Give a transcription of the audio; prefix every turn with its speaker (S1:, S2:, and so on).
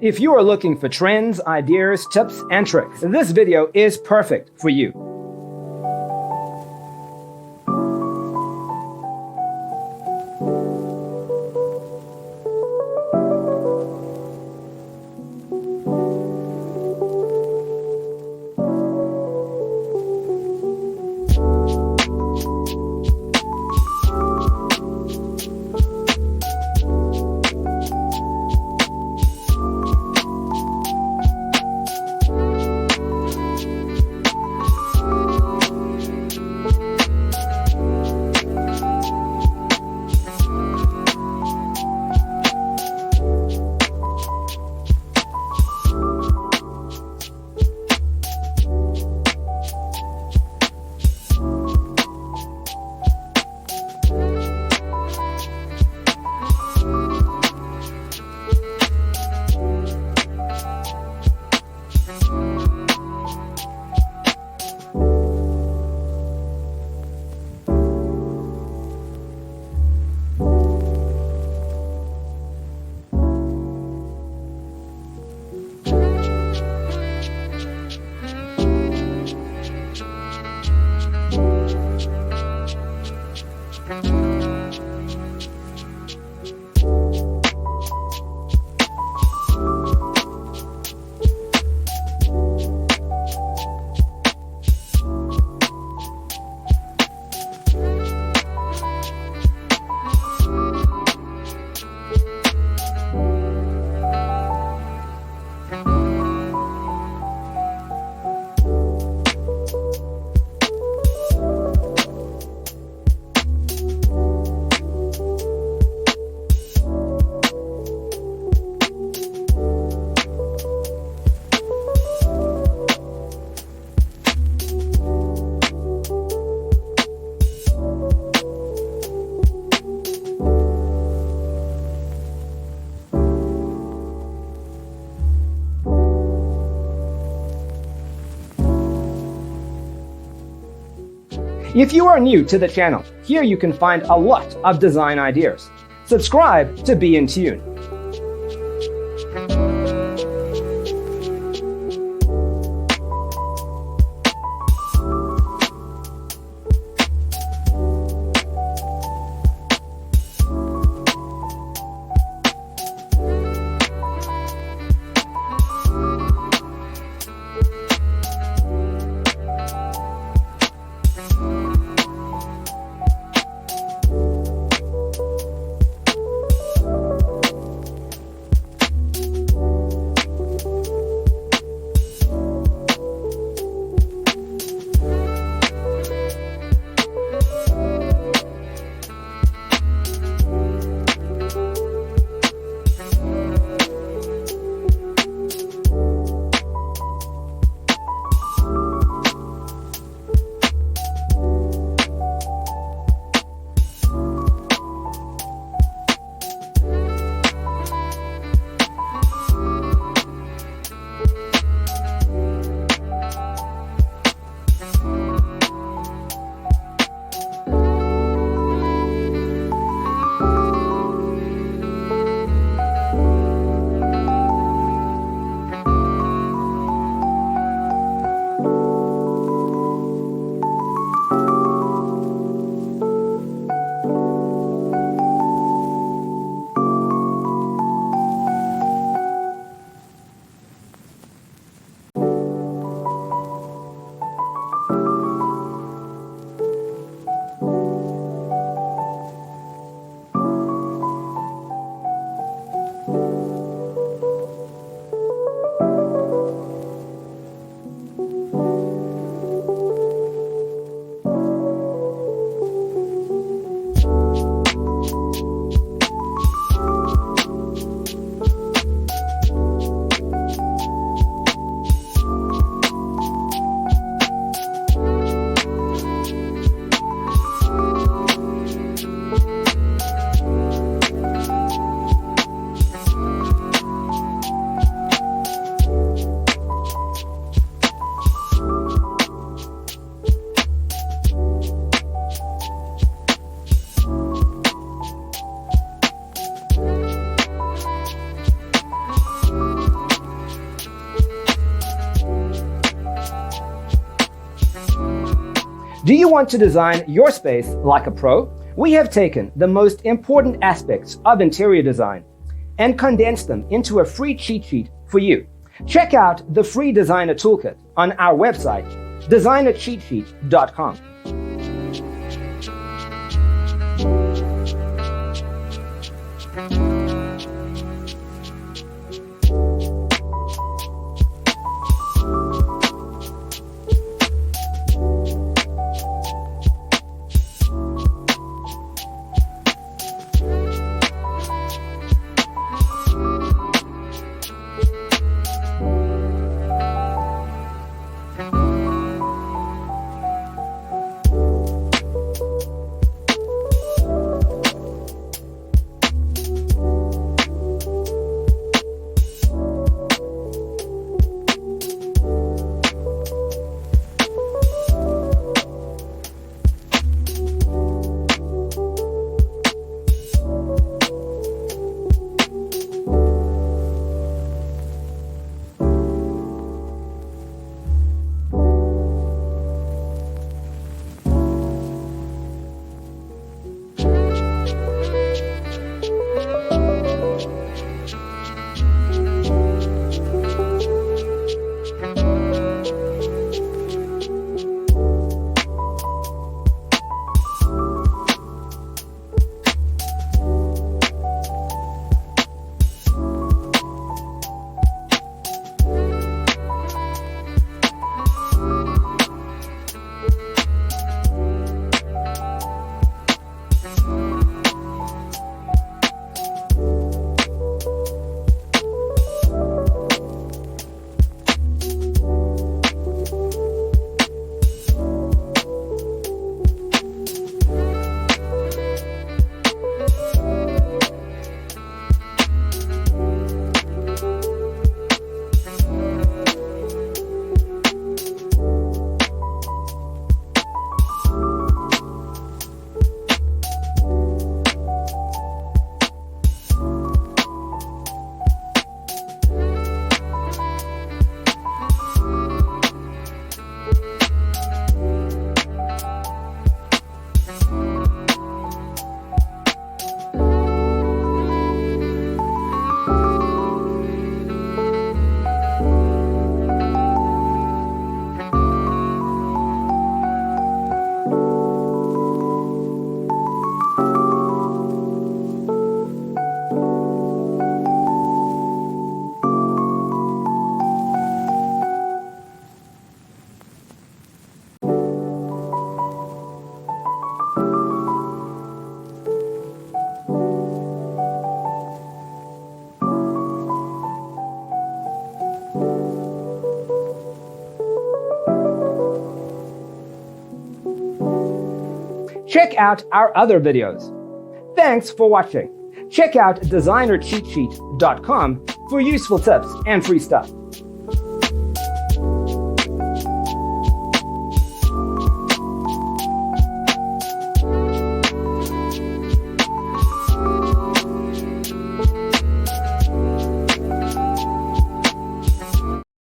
S1: If you are looking for trends, ideas, tips, and tricks, this video is perfect for you. If you are new to the channel, here you can find a lot of design ideas. Subscribe to be in tune. Do you want to design your space like a pro? We have taken the most important aspects of interior design and condensed them into a free cheat sheet for you. Check out the free designer toolkit on our website, designercheatsheet.com. Check out our other videos. Thanks for watching. Check out designercheatsheet.com for useful tips and free stuff.